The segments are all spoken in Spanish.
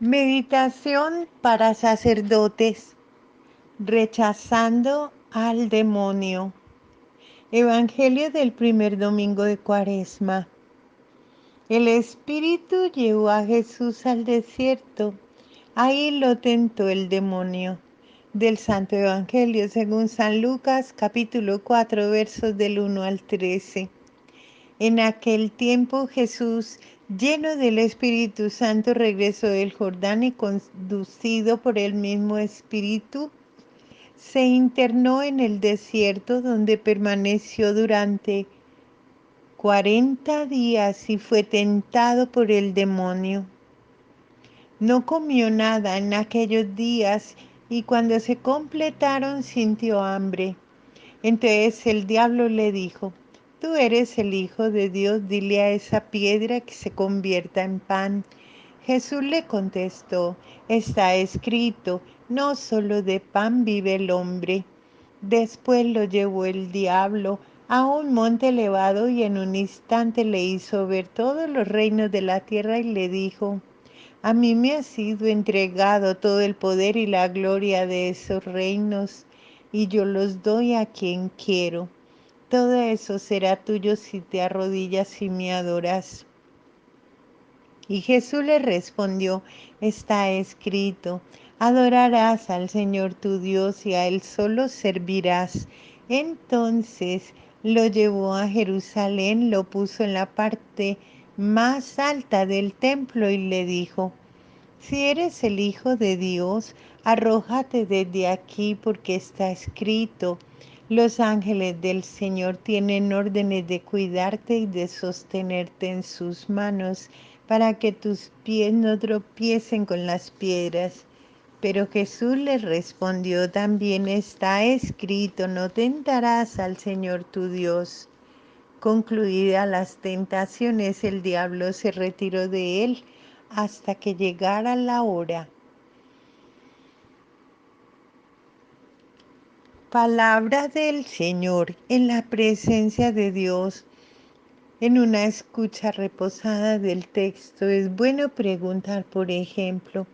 Meditación para sacerdotes, rechazando al demonio. Evangelio del primer domingo de Cuaresma. El Espíritu llevó a Jesús al desierto. Ahí lo tentó el demonio. Del Santo Evangelio según San Lucas, capítulo 4, versos del 1 al 13. En aquel tiempo Jesús, lleno del Espíritu Santo, regresó del Jordán y conducido por el mismo Espíritu, se internó en el desierto donde permaneció durante 40 días y fue tentado por el demonio. No comió nada en aquellos días y cuando se completaron sintió hambre. Entonces el diablo le dijo: Tú eres el Hijo de Dios, dile a esa piedra que se convierta en pan. Jesús le contestó: Está escrito, no solo de pan vive el hombre. Después lo llevó el diablo a un monte elevado y en un instante le hizo ver todos los reinos de la tierra y le dijo: A mí me ha sido entregado todo el poder y la gloria de esos reinos, y yo los doy a quien quiero. Todo eso será tuyo si te arrodillas y me adoras. Y Jesús le respondió: Está escrito, adorarás al Señor tu Dios y a Él solo servirás. Entonces lo llevó a Jerusalén, lo puso en la parte más alta del templo y le dijo: Si eres el Hijo de Dios, arrójate desde aquí, porque está escrito: Los ángeles del Señor tienen órdenes de cuidarte y de sostenerte en sus manos, para que tus pies no tropiecen con las piedras. Pero Jesús les respondió: También está escrito: No tentarás al Señor tu Dios. Concluidas las tentaciones, el diablo se retiró de él hasta que llegara la hora. Palabra del Señor. En la presencia de Dios, en una escucha reposada del texto, es bueno preguntar, por ejemplo: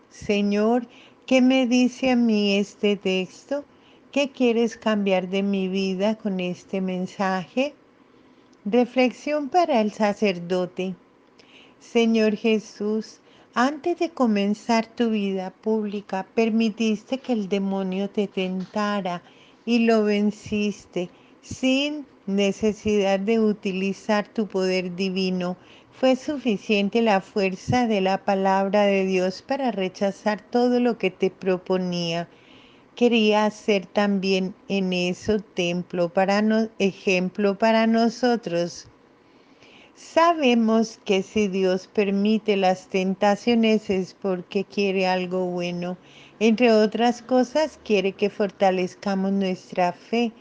Señor, ¿qué me dice a mí este texto? ¿Qué quieres cambiar de mi vida con este mensaje? Reflexión para el sacerdote. Señor Jesús, antes de comenzar tu vida pública, permitiste que el demonio te tentara y lo venciste sin necesidad de utilizar tu poder divino. Fue suficiente la fuerza de la palabra de Dios para rechazar todo lo que te proponía. Quería ser también en eso ejemplo para nosotros. Sabemos que si Dios permite las tentaciones es porque quiere algo bueno. Entre otras cosas, quiere que fortalezcamos nuestra fe,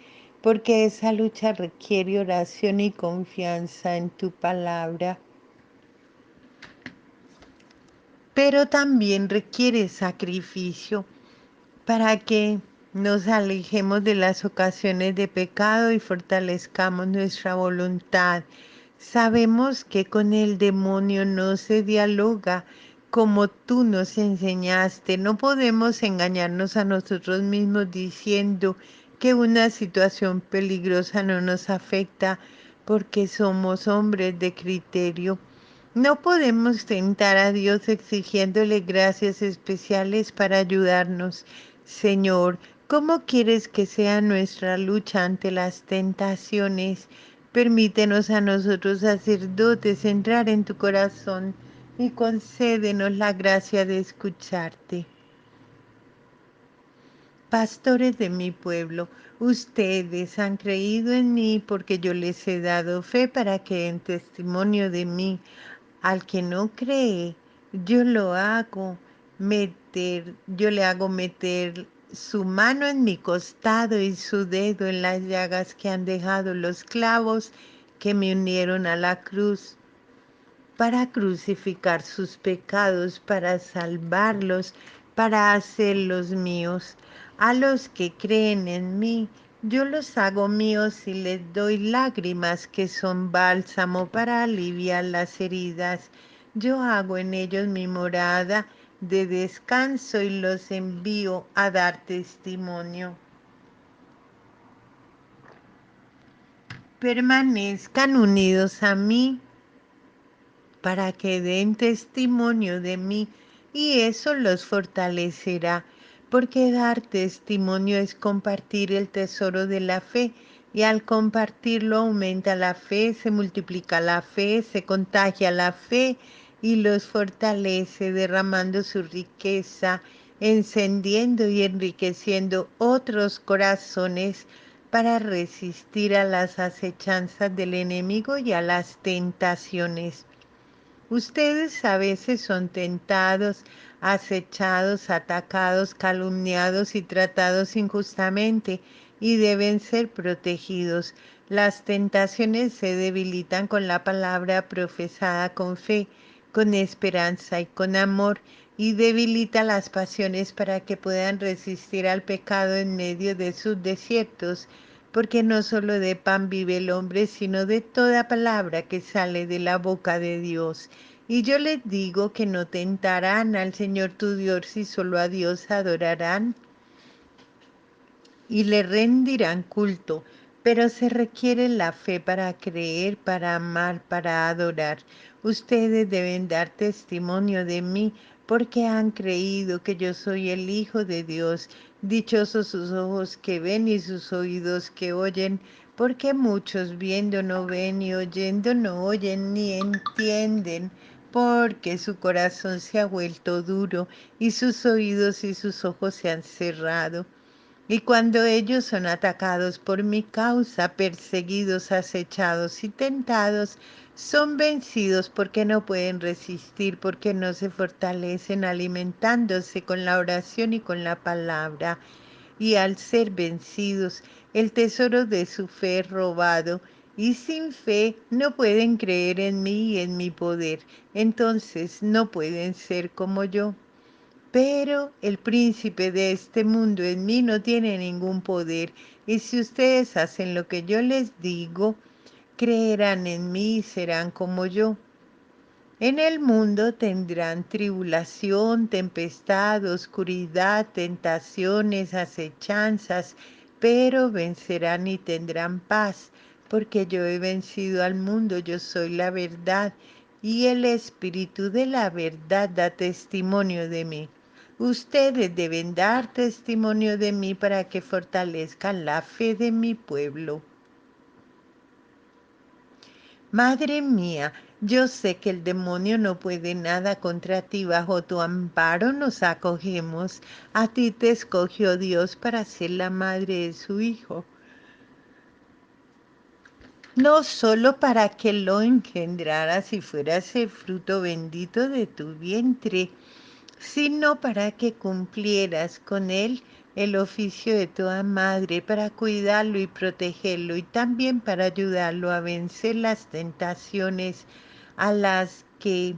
porque esa lucha requiere oración y confianza en tu palabra. Pero también requiere sacrificio para que nos alejemos de las ocasiones de pecado y fortalezcamos nuestra voluntad. Sabemos que con el demonio no se dialoga como tú nos enseñaste. No podemos engañarnos a nosotros mismos diciendo que una situación peligrosa no nos afecta porque somos hombres de criterio. No podemos tentar a Dios exigiéndole gracias especiales para ayudarnos. Señor, ¿cómo quieres que sea nuestra lucha ante las tentaciones? Permítenos a nosotros, sacerdotes, entrar en tu corazón y concédenos la gracia de escucharte. Pastores de mi pueblo, ustedes han creído en mí porque yo les he dado fe para que den testimonio de mí. Al que no cree, yo le hago meter su mano en mi costado y su dedo en las llagas que han dejado los clavos que me unieron a la cruz para crucificar sus pecados, para salvarlos, para hacerlos míos. A los que creen en mí, yo los hago míos y les doy lágrimas que son bálsamo para aliviar las heridas. Yo hago en ellos mi morada de descanso y los envío a dar testimonio. Permanezcan unidos a mí para que den testimonio de mí, y eso los fortalecerá, porque dar testimonio es compartir el tesoro de la fe, y al compartirlo aumenta la fe, se multiplica la fe, se contagia la fe y los fortalece, derramando su riqueza, encendiendo y enriqueciendo otros corazones para resistir a las acechanzas del enemigo y a las tentaciones. Ustedes a veces son tentados, acechados, atacados, calumniados y tratados injustamente y deben ser protegidos. Las tentaciones se debilitan con la palabra profesada con fe, con esperanza y con amor, y debilita las pasiones para que puedan resistir al pecado en medio de sus desiertos, porque no solo de pan vive el hombre, sino de toda palabra que sale de la boca de Dios. Y yo les digo que no tentarán al Señor tu Dios, y solo a Dios adorarán y le rendirán culto, pero se requiere la fe para creer, para amar, para adorar. Ustedes deben dar testimonio de mí porque han creído que yo soy el Hijo de Dios. Dichosos sus ojos que ven y sus oídos que oyen, porque muchos viendo no ven y oyendo no oyen ni entienden, porque su corazón se ha vuelto duro y sus oídos y sus ojos se han cerrado. Y cuando ellos son atacados por mi causa, perseguidos, acechados y tentados, son vencidos porque no pueden resistir, porque no se fortalecen alimentándose con la oración y con la palabra. Y al ser vencidos, el tesoro de su fe es robado, y sin fe no pueden creer en mí y en mi poder. Entonces no pueden ser como yo. Pero el príncipe de este mundo en mí no tiene ningún poder, y si ustedes hacen lo que yo les digo, creerán en mí y serán como yo. En el mundo tendrán tribulación, tempestad, oscuridad, tentaciones, acechanzas, pero vencerán y tendrán paz, porque yo he vencido al mundo, yo soy la verdad, y el Espíritu de la verdad da testimonio de mí. Ustedes deben dar testimonio de mí para que fortalezcan la fe de mi pueblo. Madre mía, yo sé que el demonio no puede nada contra ti, bajo tu amparo nos acogemos. A ti te escogió Dios para ser la madre de su Hijo, no solo para que lo engendraras y fueras el fruto bendito de tu vientre, sino para que cumplieras con él el oficio de toda madre, para cuidarlo y protegerlo, y también para ayudarlo a vencer las tentaciones a las que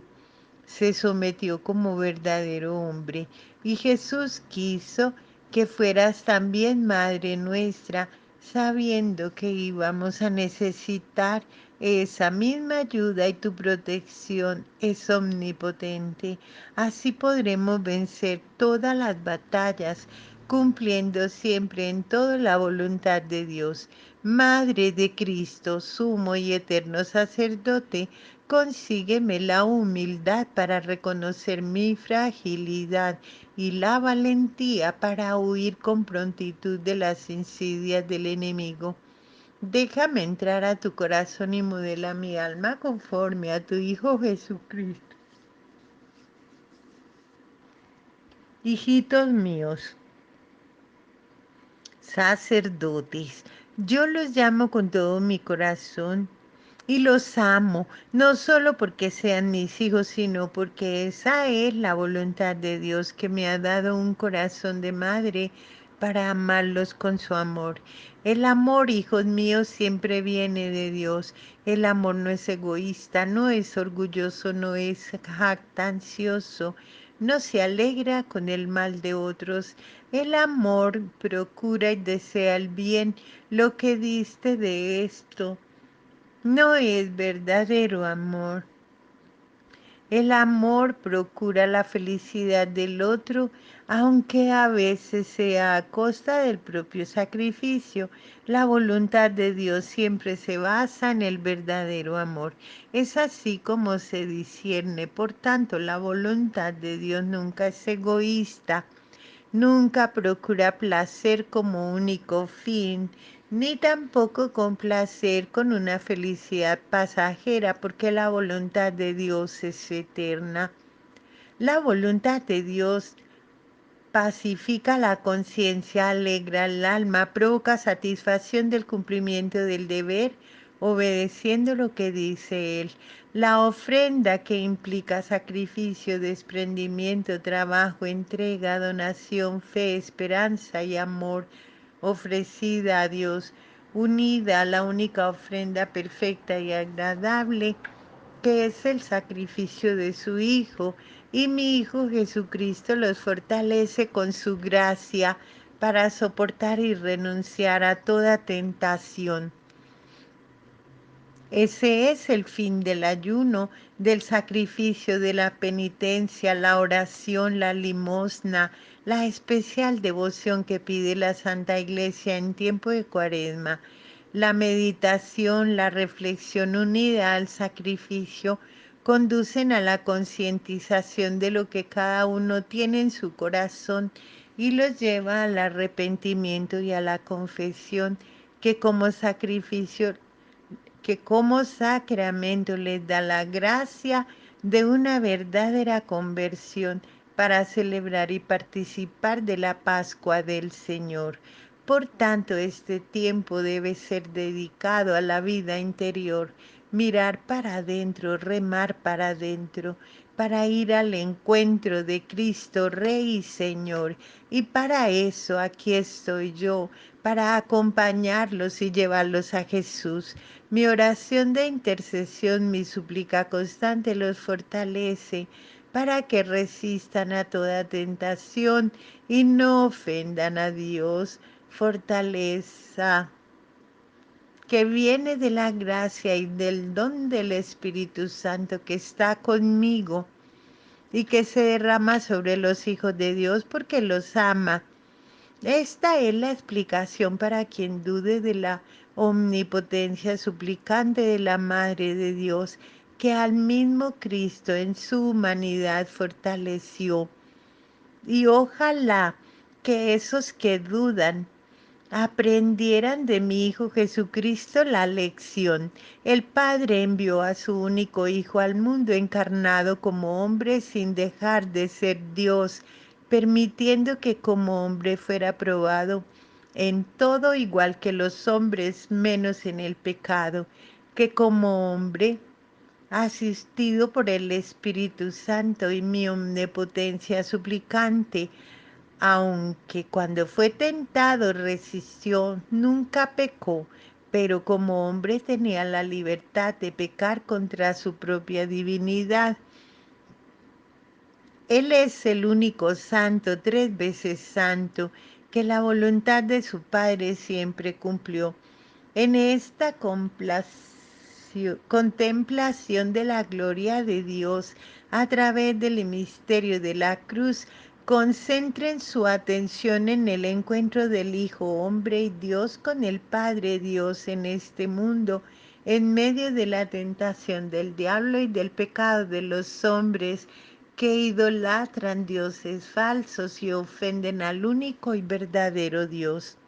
se sometió como verdadero hombre. Y Jesús quiso que fueras también Madre nuestra, sabiendo que íbamos a necesitar esa misma ayuda, y tu protección es omnipotente. Así podremos vencer todas las batallas, cumpliendo siempre en todo la voluntad de Dios. Madre de Cristo, sumo y eterno sacerdote, consígueme la humildad para reconocer mi fragilidad y la valentía para huir con prontitud de las insidias del enemigo. Déjame entrar a tu corazón y modela mi alma conforme a tu Hijo Jesucristo. Hijitos míos, sacerdotes, yo los llamo con todo mi corazón y los amo, no solo porque sean mis hijos, sino porque esa es la voluntad de Dios, que me ha dado un corazón de madre para amarlos con su amor. El amor, hijos míos, siempre viene de Dios. El amor no es egoísta, no es orgulloso, no es jactancioso, no se alegra con el mal de otros. El amor procura y desea el bien. Lo que diste de esto no es verdadero amor. El amor procura la felicidad del otro, aunque a veces sea a costa del propio sacrificio. La voluntad de Dios siempre se basa en el verdadero amor. Es así como se discierne. Por tanto, la voluntad de Dios nunca es egoísta. Nunca procura placer como único fin, ni tampoco complacer con una felicidad pasajera, porque la voluntad de Dios es eterna. La voluntad de Dios pacifica la conciencia, alegra el alma, provoca satisfacción del cumplimiento del deber, obedeciendo lo que dice Él. La ofrenda que implica sacrificio, desprendimiento, trabajo, entrega, donación, fe, esperanza y amor, ofrecida a Dios, unida a la única ofrenda perfecta y agradable, que es el sacrificio de su Hijo, y mi Hijo Jesucristo los fortalece con su gracia para soportar y renunciar a toda tentación. Ese es el fin del ayuno, del sacrificio, de la penitencia, la oración, la limosna, la especial devoción que pide la Santa Iglesia en tiempo de Cuaresma. La meditación, la reflexión unida al sacrificio conducen a la concientización de lo que cada uno tiene en su corazón y los lleva al arrepentimiento y a la confesión, que como sacrificio que como sacramento les da la gracia de una verdadera conversión para celebrar y participar de la Pascua del Señor. Por tanto, este tiempo debe ser dedicado a la vida interior, mirar para adentro, remar para adentro, para ir al encuentro de Cristo, Rey y Señor. Y para eso aquí estoy yo, para acompañarlos y llevarlos a Jesús. Mi oración de intercesión, mi súplica constante los fortalece para que resistan a toda tentación y no ofendan a Dios. Fortaleza que viene de la gracia y del don del Espíritu Santo que está conmigo y que se derrama sobre los hijos de Dios porque los ama. Esta es la explicación para quien dude de la omnipotencia suplicante de la Madre de Dios, que al mismo Cristo en su humanidad fortaleció. Y ojalá que esos que dudan aprendieran de mi Hijo Jesucristo la lección. El Padre envió a su único Hijo al mundo encarnado como hombre sin dejar de ser Dios, permitiendo que como hombre fuera probado en todo igual que los hombres, menos en el pecado, que como hombre, asistido por el Espíritu Santo y mi omnipotencia suplicante, aunque cuando fue tentado resistió, nunca pecó, pero como hombre tenía la libertad de pecar contra su propia divinidad. Él es el único santo, 3 veces santo, que la voluntad de su Padre siempre cumplió. En esta contemplación de la gloria de Dios a través del misterio de la cruz, concentren su atención en el encuentro del Hijo Hombre y Dios con el Padre Dios en este mundo, en medio de la tentación del diablo y del pecado de los hombres que idolatran dioses falsos y ofenden al único y verdadero Dios.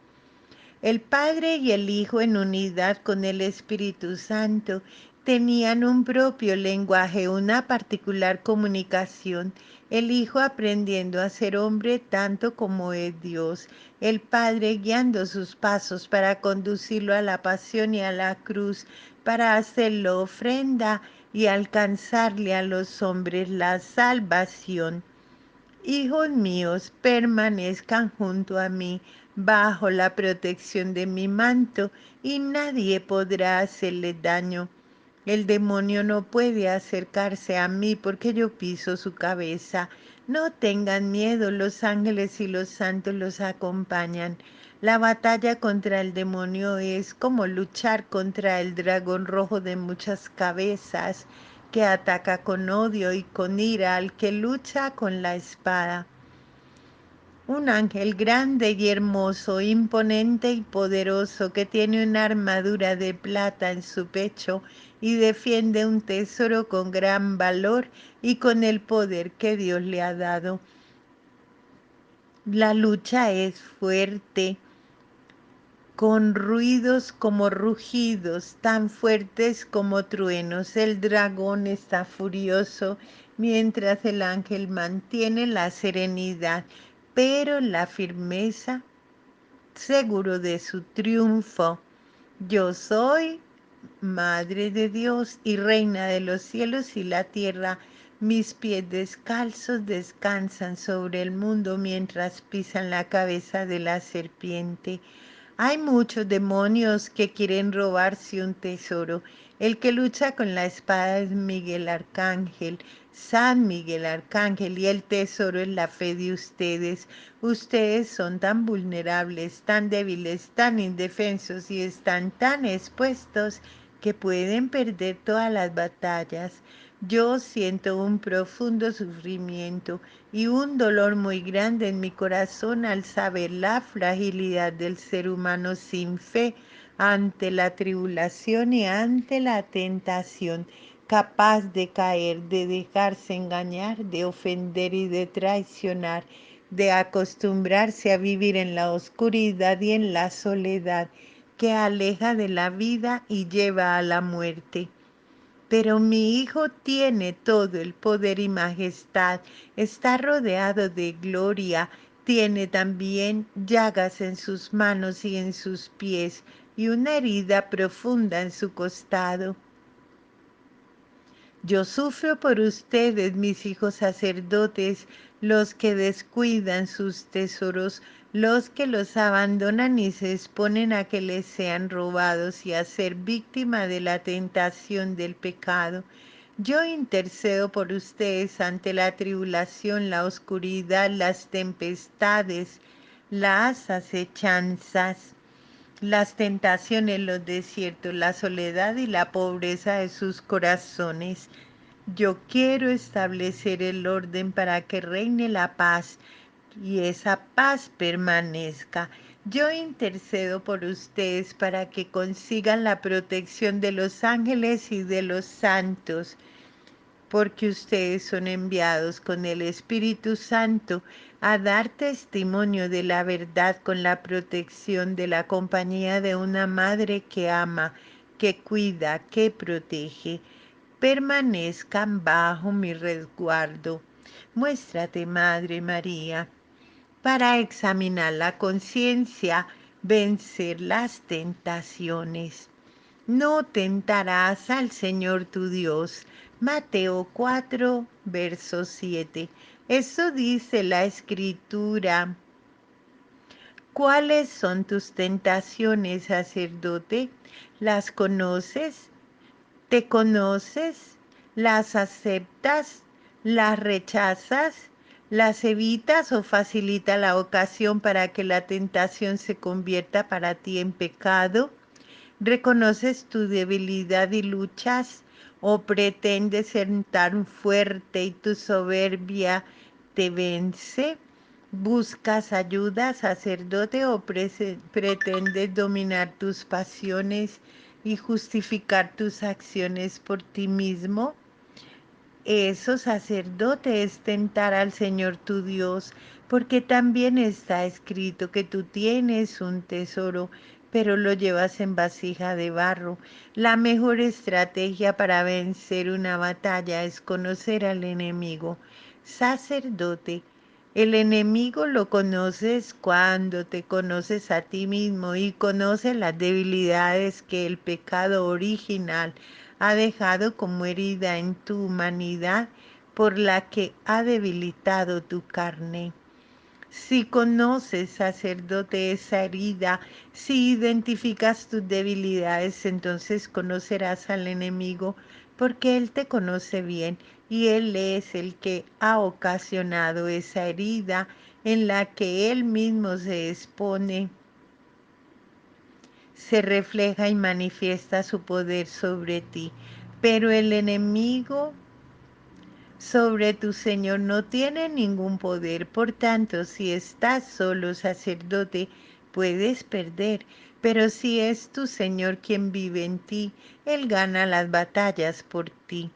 El Padre y el Hijo en unidad con el Espíritu Santo tenían un propio lenguaje, una particular comunicación. El Hijo aprendiendo a ser hombre tanto como es Dios. El Padre guiando sus pasos para conducirlo a la pasión y a la cruz, para hacerlo ofrenda y alcanzarle a los hombres la salvación. Hijos míos, permanezcan junto a mí bajo la protección de mi manto y nadie podrá hacerles daño. El demonio no puede acercarse a mí porque yo piso su cabeza. No tengan miedo, los ángeles y los santos los acompañan. La batalla contra el demonio es como luchar contra el dragón rojo de muchas cabezas que ataca con odio y con ira al que lucha con la espada. Un ángel grande y hermoso, imponente y poderoso, que tiene una armadura de plata en su pecho y defiende un tesoro con gran valor y con el poder que Dios le ha dado. La lucha es fuerte, con ruidos como rugidos, tan fuertes como truenos. El dragón está furioso, mientras el ángel mantiene la serenidad, pero la firmeza, seguro de su triunfo. Yo soy Madre de Dios y Reina de los cielos y la tierra. Mis pies descalzos descansan sobre el mundo mientras pisan la cabeza de la serpiente. Hay muchos demonios que quieren robarse un tesoro. El que lucha con la espada es Miguel Arcángel, San Miguel Arcángel, y el tesoro es la fe de ustedes. Ustedes son tan vulnerables, tan débiles, tan indefensos y están tan expuestos que pueden perder todas las batallas. Yo siento un profundo sufrimiento y un dolor muy grande en mi corazón al saber la fragilidad del ser humano sin fe ante la tribulación y ante la tentación, capaz de caer, de dejarse engañar, de ofender y de traicionar, de acostumbrarse a vivir en la oscuridad y en la soledad, que aleja de la vida y lleva a la muerte. Pero mi Hijo tiene todo el poder y majestad, está rodeado de gloria, tiene también llagas en sus manos y en sus pies, y una herida profunda en su costado. Yo sufro por ustedes, mis hijos sacerdotes, los que descuidan sus tesoros, los que los abandonan y se exponen a que les sean robados y a ser víctima de la tentación del pecado. Yo intercedo por ustedes ante la tribulación, la oscuridad, las tempestades, las acechanzas, las tentaciones, los desiertos, la soledad y la pobreza de sus corazones. Yo quiero establecer el orden para que reine la paz y esa paz permanezca. Yo intercedo por ustedes para que consigan la protección de los ángeles y de los santos, porque ustedes son enviados con el Espíritu Santo a dar testimonio de la verdad con la protección de la compañía de una madre que ama, que cuida, que protege. Permanezcan bajo mi resguardo. Muéstrate, Madre María, para examinar la conciencia, vencer las tentaciones. No tentarás al Señor tu Dios. Mateo 4, verso 7. Eso dice la Escritura. ¿Cuáles son tus tentaciones, sacerdote? ¿Las conoces? ¿Te conoces? ¿Las aceptas? ¿Las rechazas? ¿Las evitas o facilita la ocasión para que la tentación se convierta para ti en pecado? ¿Reconoces tu debilidad y luchas? ¿O pretendes ser tan fuerte y tu soberbia te vence? ¿Buscas ayuda, sacerdote, o pretendes dominar tus pasiones y justificar tus acciones por ti mismo? Eso, sacerdote, es tentar al Señor tu Dios, porque también está escrito que tú tienes un tesoro, pero lo llevas en vasija de barro. La mejor estrategia para vencer una batalla es conocer al enemigo. Sacerdote, el enemigo lo conoces cuando te conoces a ti mismo y conoces las debilidades que el pecado original ha dejado como herida en tu humanidad, por la que ha debilitado tu carne. Si conoces, sacerdote, esa herida, si identificas tus debilidades, entonces conocerás al enemigo, porque él te conoce bien y él es el que ha ocasionado esa herida en la que él mismo se expone, se refleja y manifiesta su poder sobre ti. Pero el enemigo sobre tu Señor no tiene ningún poder. Por tanto, si estás solo, sacerdote, puedes perder. Pero si es tu Señor quien vive en ti, Él gana las batallas por ti.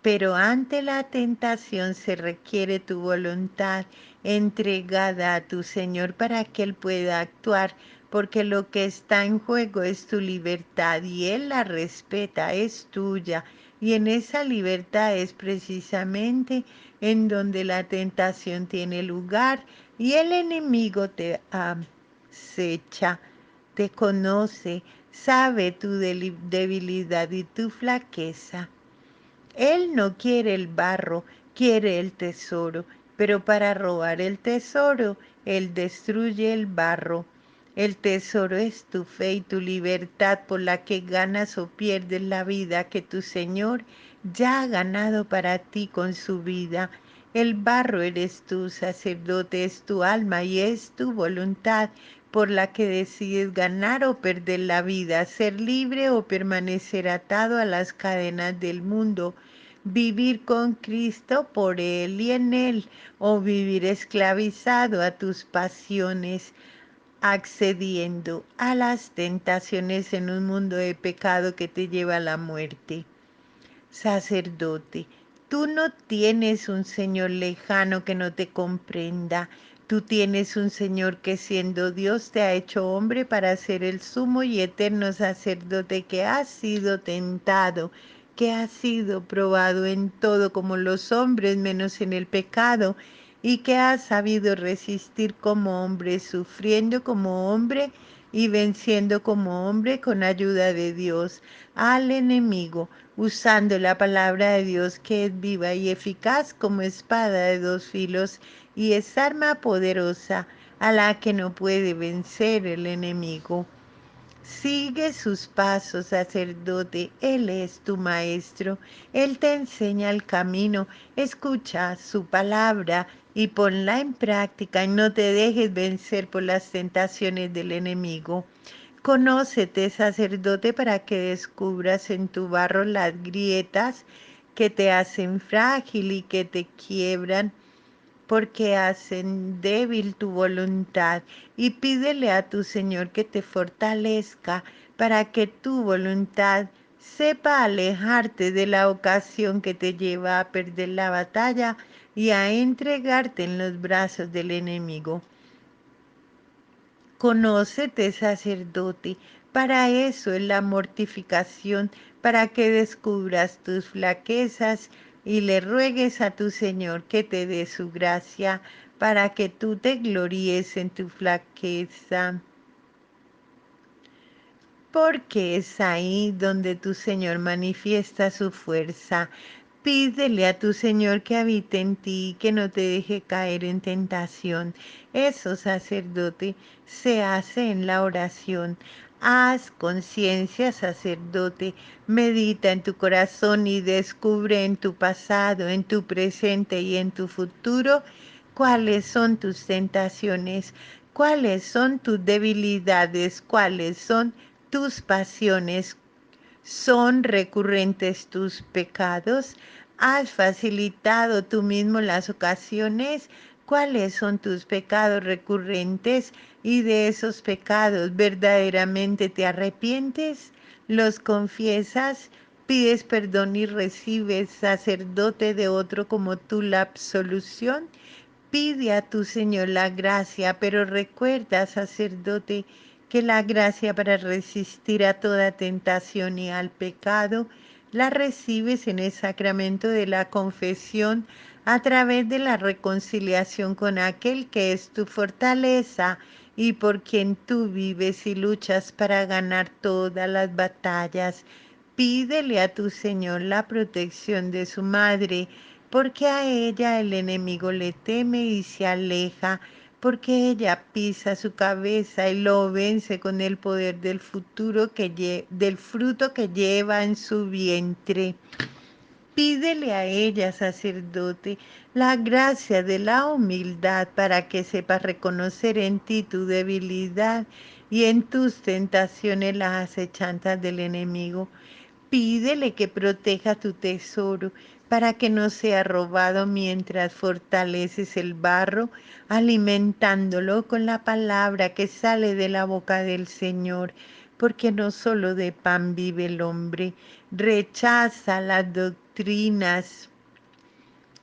Pero ante la tentación se requiere tu voluntad entregada a tu Señor para que Él pueda actuar, porque lo que está en juego es tu libertad y Él la respeta, es tuya. Y en esa libertad es precisamente en donde la tentación tiene lugar y el enemigo te acecha, te conoce, sabe tu debilidad y tu flaqueza. Él no quiere el barro, quiere el tesoro, pero para robar el tesoro, Él destruye el barro. El tesoro es tu fe y tu libertad por la que ganas o pierdes la vida que tu Señor ya ha ganado para ti con su vida. El barro eres tú, sacerdote, es tu alma y es tu voluntad por la que decides ganar o perder la vida, ser libre o permanecer atado a las cadenas del mundo, vivir con Cristo por Él y en Él, o vivir esclavizado a tus pasiones, accediendo a las tentaciones en un mundo de pecado que te lleva a la muerte. Sacerdote, tú no tienes un Señor lejano que no te comprenda. Tú tienes un Señor que siendo Dios te ha hecho hombre para ser el sumo y eterno sacerdote que ha sido tentado, que ha sido probado en todo como los hombres menos en el pecado y que ha sabido resistir como hombre, sufriendo como hombre y venciendo como hombre con ayuda de Dios al enemigo, usando la palabra de Dios que es viva y eficaz como espada de dos filos y es arma poderosa a la que no puede vencer el enemigo. Sigue sus pasos, sacerdote, Él es tu maestro, Él te enseña el camino, escucha su palabra y ponla en práctica y no te dejes vencer por las tentaciones del enemigo. Conócete, sacerdote, para que descubras en tu barro las grietas que te hacen frágil y que te quiebran porque hacen débil tu voluntad y pídele a tu Señor que te fortalezca para que tu voluntad sepa alejarte de la ocasión que te lleva a perder la batalla y a entregarte en los brazos del enemigo. Conócete, sacerdote, para eso es la mortificación, para que descubras tus flaquezas y le ruegues a tu Señor que te dé su gracia, para que tú te gloríes en tu flaqueza, porque es ahí donde tu Señor manifiesta su fuerza. Pídele a tu Señor que habite en ti y que no te deje caer en tentación. Eso, sacerdote, se hace en la oración. Haz conciencia, sacerdote, medita en tu corazón y descubre en tu pasado, en tu presente y en tu futuro cuáles son tus tentaciones, cuáles son tus debilidades, cuáles son tus pasiones. ¿Son recurrentes tus pecados? ¿Has facilitado tú mismo las ocasiones? ¿Cuáles son tus pecados recurrentes? Y de esos pecados, ¿verdaderamente te arrepientes? ¿Los confiesas? ¿Pides perdón y recibes, sacerdote de otro como tú, la absolución? Pide a tu Señor la gracia, pero recuerda, sacerdote, que la gracia para resistir a toda tentación y al pecado la recibes en el sacramento de la confesión a través de la reconciliación con aquel que es tu fortaleza y por quien tú vives y luchas para ganar todas las batallas. Pídele a tu Señor la protección de su madre, porque a ella el enemigo le teme y se aleja, porque ella pisa su cabeza y lo vence con el poder del del fruto que lleva en su vientre. Pídele a ella, sacerdote, la gracia de la humildad para que sepa reconocer en ti tu debilidad y en tus tentaciones las acechanzas del enemigo. Pídele que proteja tu tesoro para que no sea robado mientras fortaleces el barro, alimentándolo con la palabra que sale de la boca del Señor, porque no solo de pan vive el hombre. Rechaza las doctrinas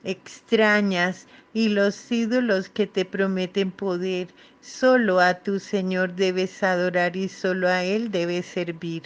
extrañas y los ídolos que te prometen poder. Solo a tu Señor debes adorar y solo a Él debes servir.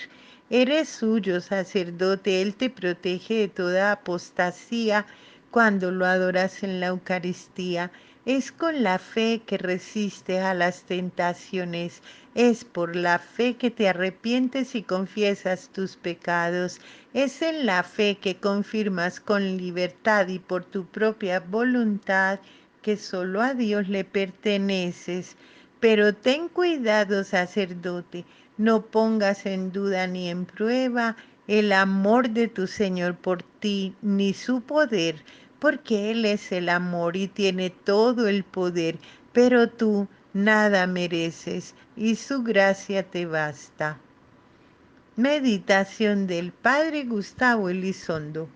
Eres suyo, sacerdote, Él te protege de toda apostasía cuando lo adoras en la Eucaristía. Es con la fe que resistes a las tentaciones. Es por la fe que te arrepientes y confiesas tus pecados. Es en la fe que confirmas con libertad y por tu propia voluntad que solo a Dios le perteneces. Pero ten cuidado, sacerdote, no pongas en duda ni en prueba el amor de tu Señor por ti, ni su poder, porque Él es el amor y tiene todo el poder, pero tú nada mereces y su gracia te basta. Meditación del Padre Gustavo Elizondo.